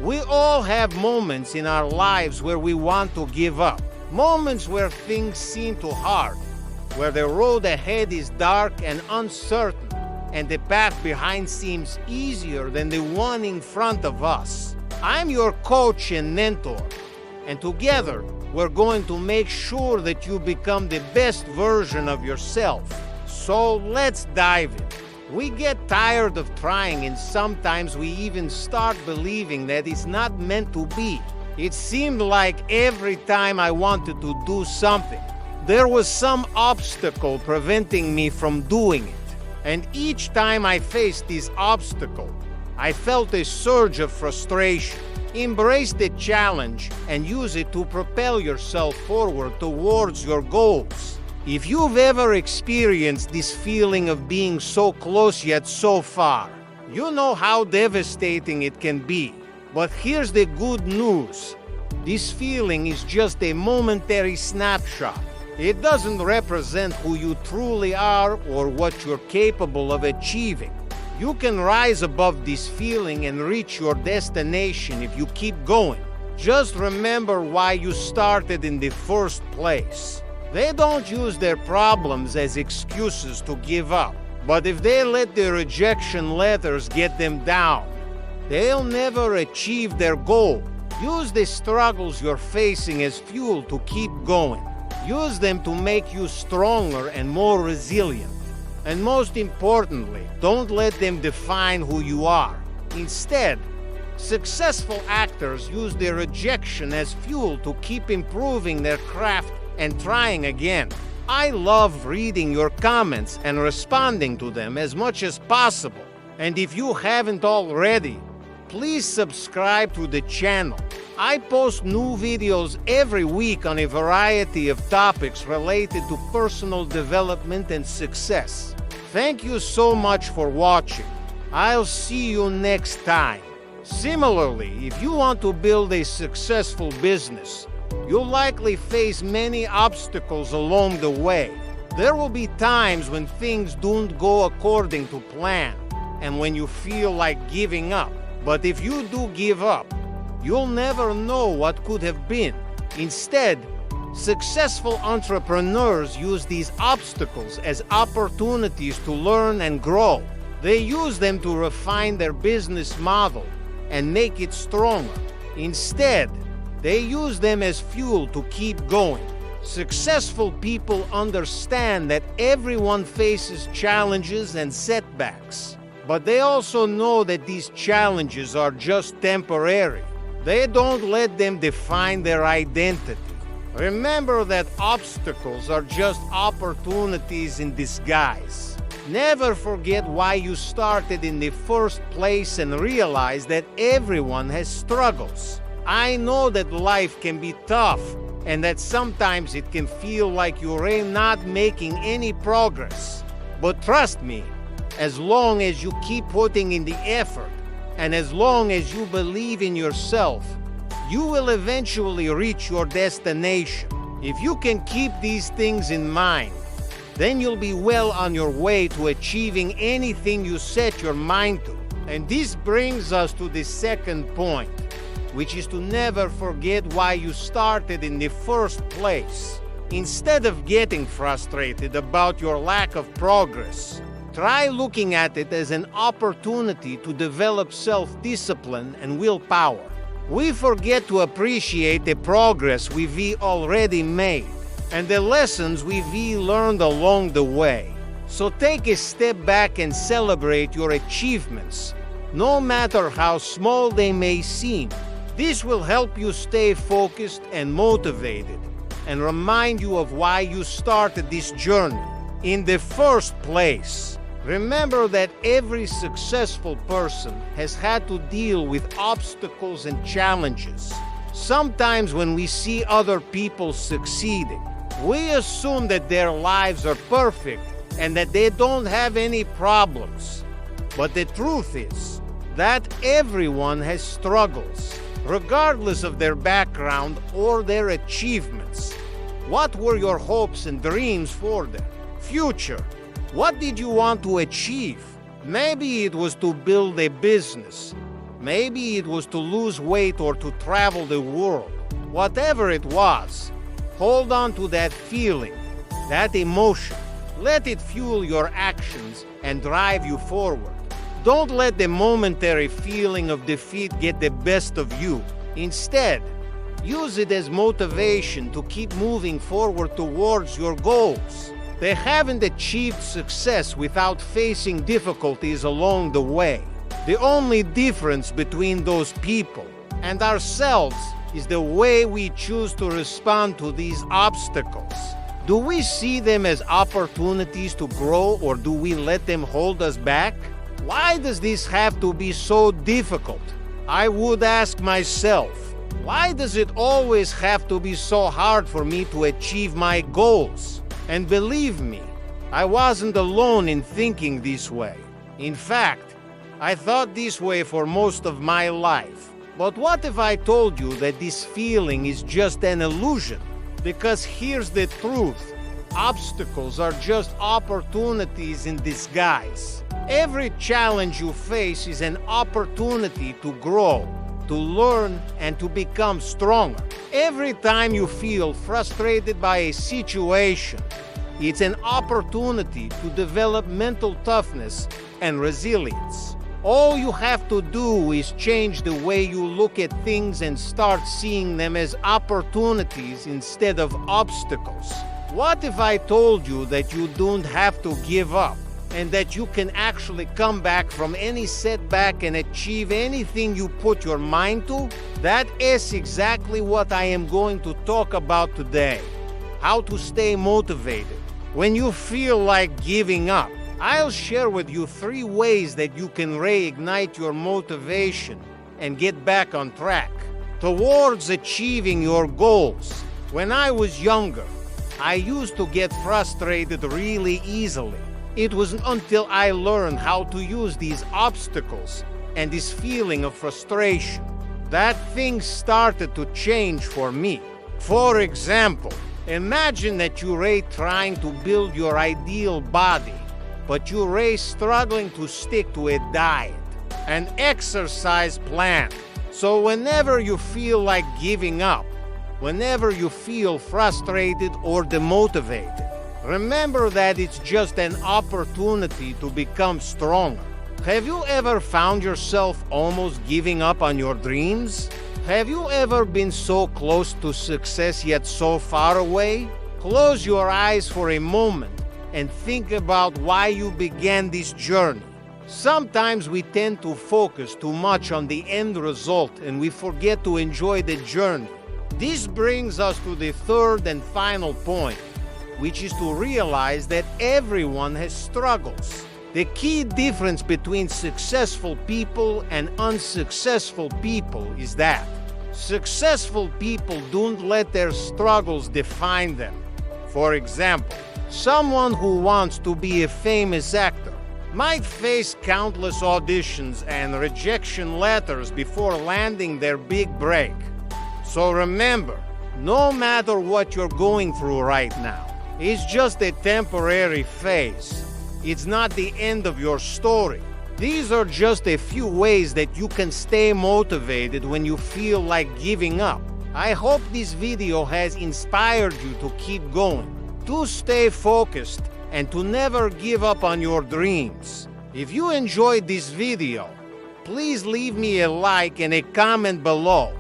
We all have moments in our lives where we want to give up. Moments where things seem too hard, where the road ahead is dark and uncertain, and the path behind seems easier than the one in front of us. I'm your coach and mentor, and together we're going to make sure that you become the best version of yourself. So let's dive in. We get tired of trying, and sometimes we even start believing that it's not meant to be. It seemed like every time I wanted to do something, there was some obstacle preventing me from doing it. And each time I faced this obstacle, I felt a surge of frustration. Embrace the challenge and use it to propel yourself forward towards your goals. If you've ever experienced this feeling of being so close yet so far, you know how devastating it can be. But here's the good news. This feeling is just a momentary snapshot. It doesn't represent who you truly are or what you're capable of achieving. You can rise above this feeling and reach your destination if you keep going. Just remember why you started in the first place. They don't use their problems as excuses to give up. But if they let the rejection letters get them down, they'll never achieve their goal. Use the struggles you're facing as fuel to keep going. Use them to make you stronger and more resilient. And most importantly, don't let them define who you are. Instead, successful actors use their rejection as fuel to keep improving their craft and trying again. I love reading your comments and responding to them as much as possible. And if you haven't already, please subscribe to the channel. I post new videos every week on a variety of topics related to personal development and success. Thank you so much for watching. I'll see you next time. Similarly, if you want to build a successful business, you'll likely face many obstacles along the way. There will be times when things don't go according to plan and when you feel like giving up. But if you do give up, you'll never know what could have been. Instead, successful entrepreneurs use these obstacles as opportunities to learn and grow. They use them to refine their business model and make it stronger. Instead, they use them as fuel to keep going. Successful people understand that everyone faces challenges and setbacks, but they also know that these challenges are just temporary. They don't let them define their identity. Remember that obstacles are just opportunities in disguise. Never forget why you started in the first place and realize that everyone has struggles. I know that life can be tough and that sometimes it can feel like you're not making any progress. But trust me, as long as you keep putting in the effort and as long as you believe in yourself, you will eventually reach your destination. If you can keep these things in mind, then you'll be well on your way to achieving anything you set your mind to. And this brings us to the second point, which is to never forget why you started in the first place. Instead of getting frustrated about your lack of progress, try looking at it as an opportunity to develop self-discipline and willpower. We forget to appreciate the progress we've already made and the lessons we've learned along the way. So take a step back and celebrate your achievements, no matter how small they may seem. This will help you stay focused and motivated and remind you of why you started this journey in the first place. Remember that every successful person has had to deal with obstacles and challenges. Sometimes when we see other people succeeding, we assume that their lives are perfect and that they don't have any problems. But the truth is that everyone has struggles, regardless of their background or their achievements. What were your hopes and dreams for the future? What did you want to achieve? Maybe it was to build a business. Maybe it was to lose weight or to travel the world. Whatever it was, hold on to that feeling, that emotion. Let it fuel your actions and drive you forward. Don't let the momentary feeling of defeat get the best of you. Instead, use it as motivation to keep moving forward towards your goals. They haven't achieved success without facing difficulties along the way. The only difference between those people and ourselves is the way we choose to respond to these obstacles. Do we see them as opportunities to grow, or do we let them hold us back? Why does this have to be so difficult? I would ask myself, why does it always have to be so hard for me to achieve my goals? And believe me, I wasn't alone in thinking this way. In fact, I thought this way for most of my life. But what if I told you that this feeling is just an illusion? Because here's the truth. Obstacles are just opportunities in disguise. Every challenge you face is an opportunity to grow, to learn, and to become stronger. Every time you feel frustrated by a situation, it's an opportunity to develop mental toughness and resilience. All you have to do is change the way you look at things and start seeing them as opportunities instead of obstacles. What if I told you that you don't have to give up, and that you can actually come back from any setback and achieve anything you put your mind to? That is exactly what I am going to talk about today. How to stay motivated when you feel like giving up. I'll share with you 3 ways that you can reignite your motivation and get back on track towards achieving your goals. When I was younger, I used to get frustrated really easily. It wasn't until I learned how to use these obstacles and this feeling of frustration that things started to change for me. For example, imagine that you're trying to build your ideal body, but you're struggling to stick to a diet, an exercise plan. So whenever you feel like giving up, whenever you feel frustrated or demotivated, remember that it's just an opportunity to become stronger. Have you ever found yourself almost giving up on your dreams? Have you ever been so close to success yet so far away? Close your eyes for a moment and think about why you began this journey. Sometimes we tend to focus too much on the end result and we forget to enjoy the journey. This brings us to the 3rd and final point, which is to realize that everyone has struggles. The key difference between successful people and unsuccessful people is that successful people don't let their struggles define them. For example, someone who wants to be a famous actor might face countless auditions and rejection letters before landing their big break. So remember, no matter what you're going through right now, it's just a temporary phase. It's not the end of your story. These are just a few ways that you can stay motivated when you feel like giving up. I hope this video has inspired you to keep going, to stay focused, and to never give up on your dreams. If you enjoyed this video, please leave me a like and a comment below.